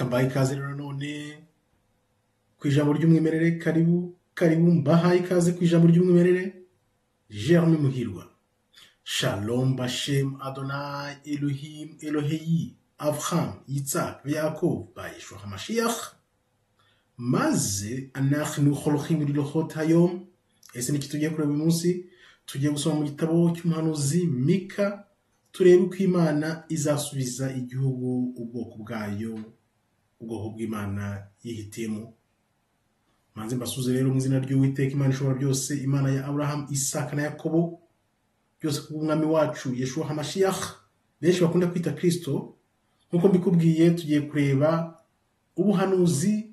Kabaye ikaze rero none ku ijambo ry'umwimerere karibu mbahaye ikaze ku ijambo ry'umwimerere Jeremy Muhirwa. Shalom Bashem Adonai Elohim Eloheyi Avraham Yitzhak Yaakov Yeshua HaMashiach. Maze anachnu cholochim lilochot hayom. Ese niki tugiye kureba uyu munsi? Tugiye gusoma mu gitabo cy'umuhanuzi Mika, turebe uko Imana izasubiza igihugu ubwoko bwayo, ubwoko bw'Imana yihitiyemo. Manze mbasuze rero mu izina ry'Uwiteka Imana ishobora byose, Imana ya Abraham, Isaka na Yakobo, byose kubw'umwami wacu Yeshua HaMashiach, benshi bakunda kwita Kristo. Nkuko mbikubwiye, tugiye kureba ubuhanuzi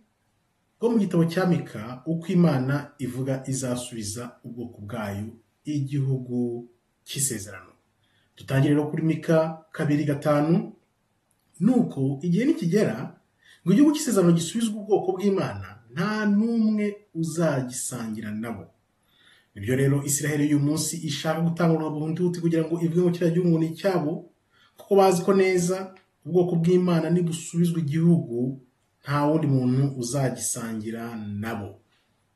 bwo mu gitabo cya Mika, uko Imana ivuga izasubiza ubwoko bwayo igihugu cy'isezerano. Tutangire rero kuri Mika 2:5. Nuko igihe nikigera ngo igihugu cy'isezerano gisubizwe ubwoko bw'Imana, nta numwe uzagisangira nabo. Nibyo rero Isiraheli uyu munsi ishaka gutangura buhundi kugira ngo ivuge ngo kiriya gihugu ni cyabo, kuko bazi ko neza ubwoko bw'Imana nibusubizwa igihugu nta wundi muntu uzagisangira nabo.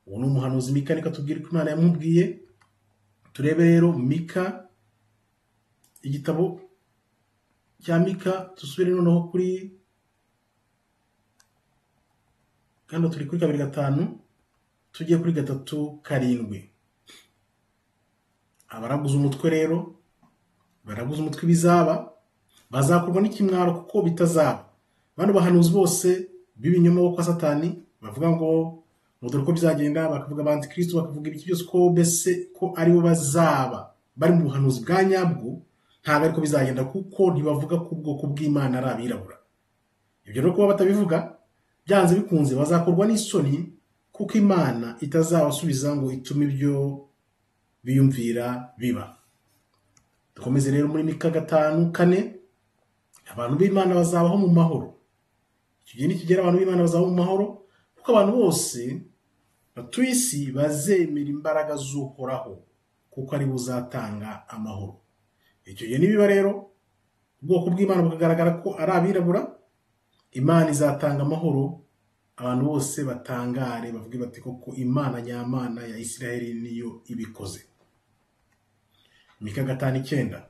Uwo ni umuhanuzi Mika, reka tubwire ko Imana yamubwiye. Turebe rero Mika, igitabo cya Mika, tusubire noneho kuri kandi turi kuri 2:5, tugiye kuri 3:7. Abaraguza umutwe rero, baraguza umutwe bizaba, bazakorwa n'ikimwaro kuko bitazaba. Bano bahanuzi bose b'ibinyoma bo kwa Satani bavuga ngo dore ko bizagenda, bakavuga abanti Kristo, bakavuga ibiki byose ko bese ko ari bo bazaba bari mu buhanuzi bwa nyabwo, ntabwo ariko bizagenda, kuko ntibavuga ko ubwoko bw'Imana ari abirabura. Ibyo rero kuba batabivuga, byanze bikunze bazakorwa n'isoni, kuko Imana itazabasubiza ngo itume ibyo biyumvira biba. Dukomeze rero muri Mika 5:4. Abantu b'Imana bazabaho mu mahoro. Icyo gihe nikigera, abantu b'Imana bazabaho mu mahoro, kuko abantu bose batuye isi bazemera imbaraga z'Uhoraho, kuko ari buzatanga amahoro. Icyo gihe nibiba rero ubwoko bw'Imana bukagaragara ko ari abirabura, Imana izatanga amahoro, abantu bose batangare bavuge bati koko Imana nyamana ya Isiraheli niyo ibikoze. Mika 5:9.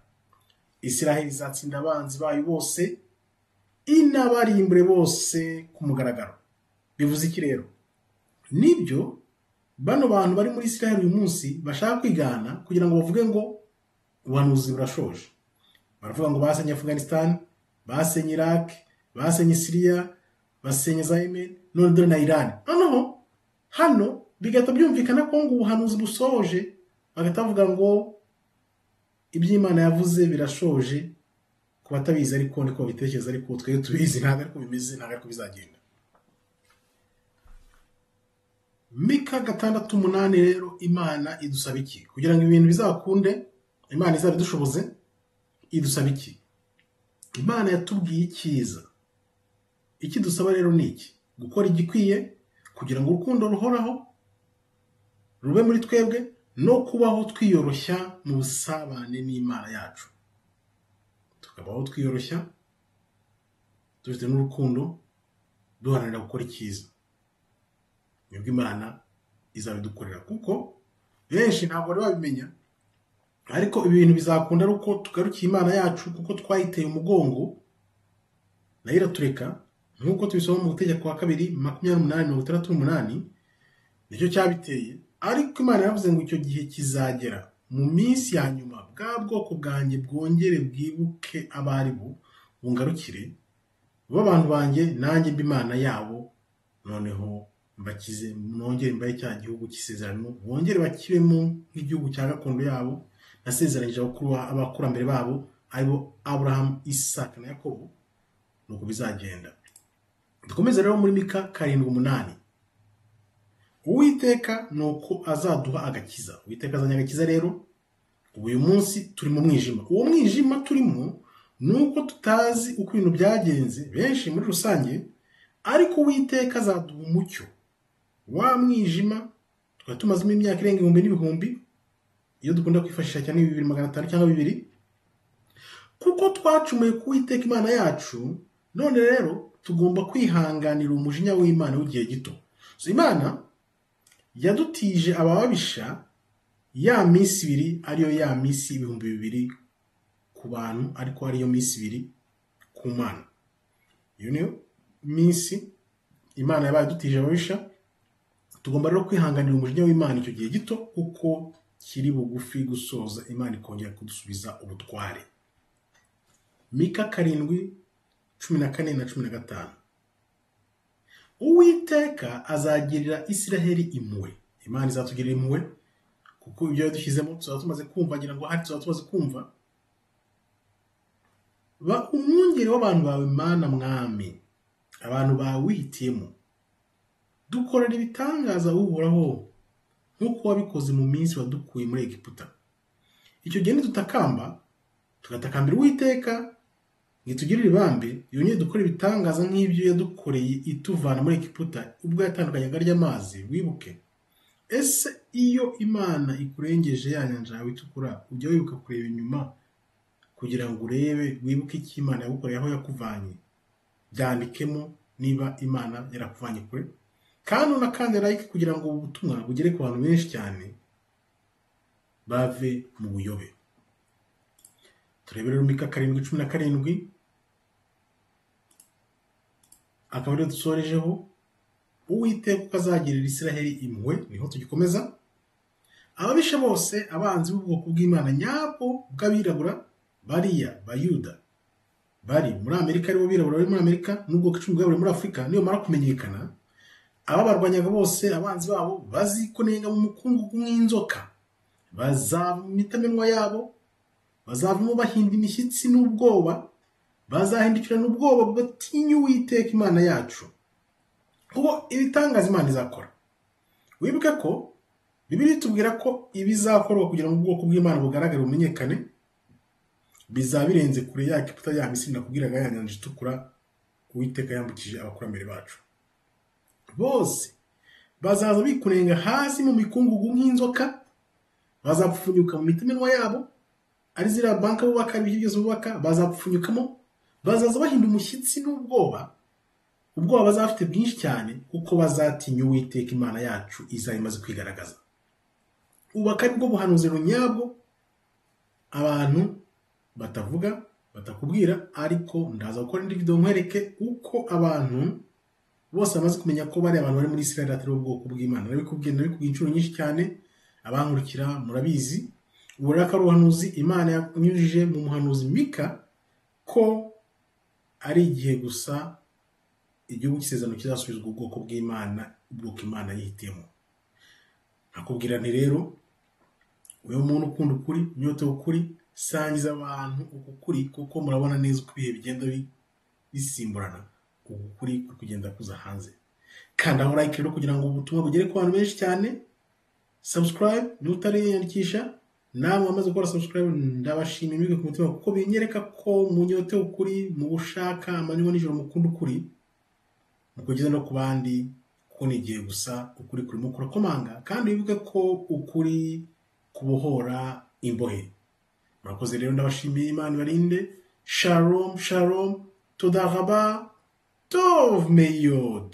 Isiraheli izatsinda abanzi bayo bose, inabarimbure bose ku mugaragaro. Bivuze iki rero? Nibyo bano bantu bari muri Isiraheli uyu munsi bashaka kwigana kugira ngo bavuge ngo ubuhanuzi burashoje. Baravuga ngo basenye Afghanistan, basenye Iraq, basenye Syria, basenye Yemen, none dore na Iran. Hano bigahita byumvikana ko ngo ubuhanuzi busoje, bagahita bavuga ngo iby'Imana yavuze birashoje. Ku batabizi ariko niko bitekereza, ariko twebwe tubizi, ntabwo ariko bimeze, ntabwo ariko bizagenda. Mika 6:8 rero, Imana idusaba iki kugira ngo ibintu bizakunde? Imana izabidushoboze, idusaba iki? Imana yatubwiye icyiza. Iki dusaba rero ni iki? Gukora igikwiye kugira ngo urukundo ruhoraho rube muri twebwe, no kubaho twiyoroshya mu busabane n'Imana yacu. Tukabaho twiyoroshya, dufite n'urukundo, duharanira gukora icyiza. Nibwo Imana izabidukorera, kuko benshi ntabwo bari babimenya, ariko ibi bintu bizakunda ari uko tugarukiye Imana yacu, kuko twayiteye umugongo nayo iratureka. Nk'uko tubisoma mu Gutegeka kwa 2:28-68, nicyo cyabiteye. Ariko Imana yaravuze ngo icyo gihe kizagera mu minsi ya nyuma, bwa bwoko bwanjye bwongere bwibuke abari bo, bungarukire, b'abantu banjye, nanjye mba Imana yabo, noneho mbakize, nongere mbaye cya gihugu cy'isezerano, bongere bakibemo nk'igihugu cya gakondo yabo nasezeranyije abakurambere babo, aribo Abraham, Isaka na Yakobo. Nuko bizagenda. Dukomeze rero muri Mika 7:8. Uwiteka nuko azaduha agakiza. Uwiteka azanye agakiza rero. Uyu munsi turi mu mwijima. Uwo mwijima turimo nuko tutazi uko ibintu byagenze benshi muri rusange, ariko Uwiteka azaduha umucyo. Wa mwijima twari tumazemo imyaka irenga 1000 iyo dukunda kwifashisha cyane 2500 cyangwa 2000, kuko twacumuye ku Uwiteka Imana yacu. None rero tugomba kwihanganira umujinya w'Imana w'igihe gito. So Imana yadutije ababisha ya minsi 2 ariyo ya minsi 2000 ku bantu, ariko ariyo minsi 2 ku Mana. Iyo niyo minsi Imana yabaye dutije ababisha. Tugomba rero kwihanganira umujinya w'Imana icyo gihe gito, kuko kiri bugufi gusoza Imana ikongera kudusubiza ubutware. Mika 7:14 na 15. Uwiteka azagirira Isiraheli impuhwe. Imana izatugirira impuhwe kuko ibyo yadushyizemo tuzaba tumaze kumva, ngira ngo tuzaba tumaze kumva. Ba umwungeri w'abantu bawe Mana mwami, abantu bawe wihitiyemo. Dukorera ibitangaza Uhoraho nk'uko wabikoze mu minsi wadukuye muri Egiputa. Icyo gihe nitutakamba, tugatakambira Uwiteka, nitugirire ibambe, yongeye dukora ibitangaza nk'ibyo yadukoreye ituvana muri Egiputa ubwo yatandukanyaga ry'amazi. Wibuke, ese iyo Imana ikurengeje ya nyanja yawe itukura, ujya wibuka kureba inyuma kugira ngo urebe, wibuke icyo Imana yagukoreye aho yakuvanye. Byandikemo niba Imana yarakuvanye kure, kandi unakande like kugira ngo ubu butumwa bugere ku bantu benshi cyane bave mu buyobe. Turebere Mika 7:17 akaba rero dusorejeho. Uwiteka azagirira Isiraheli impuhwe, niho tugikomeza. Ababisha bose, abanzi b'ubwoko bw'Imana nyabwo bw'abirabura, bariya bayuda bari muri Amerika, aribo birabura bari muri Amerika, n'ubwoko icumi bwaburi muri Afurika, niyo mara kumenyekana, ababarwanyaga bose abanzi babo bazikonenga mu mukungugu nk'inzoka, bazava mu mitamenwa yabo, bazavamo bahinda imishyitsi n'ubwoba, bazahindukirana ubwoba bugatinya Uwiteka Imana yacu, kuko ibitangaza Imana izakora. Wibuke ko Bibiliya itubwira ko ibizakorwa kugira ngo ubwoko bw'Imana bugaragare bumenyekane bizaba birenze kure ya Egiputa, ya Misiri nakubwiraga, ya nyanja itukura Uwiteka yambukije abakurambere bacu. Bose bazaza bikunenga hasi mu mikungugu nk'inzoka, bazapfunyuka mu mitamenwa yabo, ari ziriya banka bubaka, ibigeze bubaka bazapfunyukamo, bazaza bahinda umushyitsi n'ubwoba, ubwoba bazafite bwinshi cyane, kuko bazatinya Uwiteka Imana yacu izaba imaze kwigaragaza. Ubaka aribwo buhanuzi nyabwo abantu batavuga, batakubwira, ariko ndaza gukora indi video nkwereke uko abantu bose bamaze kumenya ko bari abantu bari muri Isiraheli atari ubwoko bw'Imana. Nabikubwiye inshuro nyinshi cyane, abankurikira murabizi. Ubu rero akaba ubuhanuzi Imana yanyujije mu muhanuzi Mika ko ari igihe gusa igihugu cy'isezerano kizasubizwa ubwoko bw'Imana, ubwoko Imana yihitiyemo. Nakubwira nti rero, uyu muntu ukunda ukuri, unyotewe ukuri, sangiza abantu uku kuri, kuko murabona neza uko ibihe bigenda bisimburana, uku kuri kugenda kuza hanze. Kanda aho like rero kugira ngo ubutumwa bugere ku bantu benshi cyane. Subscribe nutariyandikisha, nawe wamaze gukora subscribe ndabashimira mbikuye ku mutima, kuko binyereka ko munyotewe ukuri, mu gushaka amanywa n'ijoro mukunda ukuri, mukugeza no ku bandi ko nigiye gusa ukuri kurimo kurakomanga, kandi wibuke ko ukuri kubohora imbohe. Murakoze rero, ndabashimiye. Imana ibarinde. Shalom shalom, toda raba tov meyod.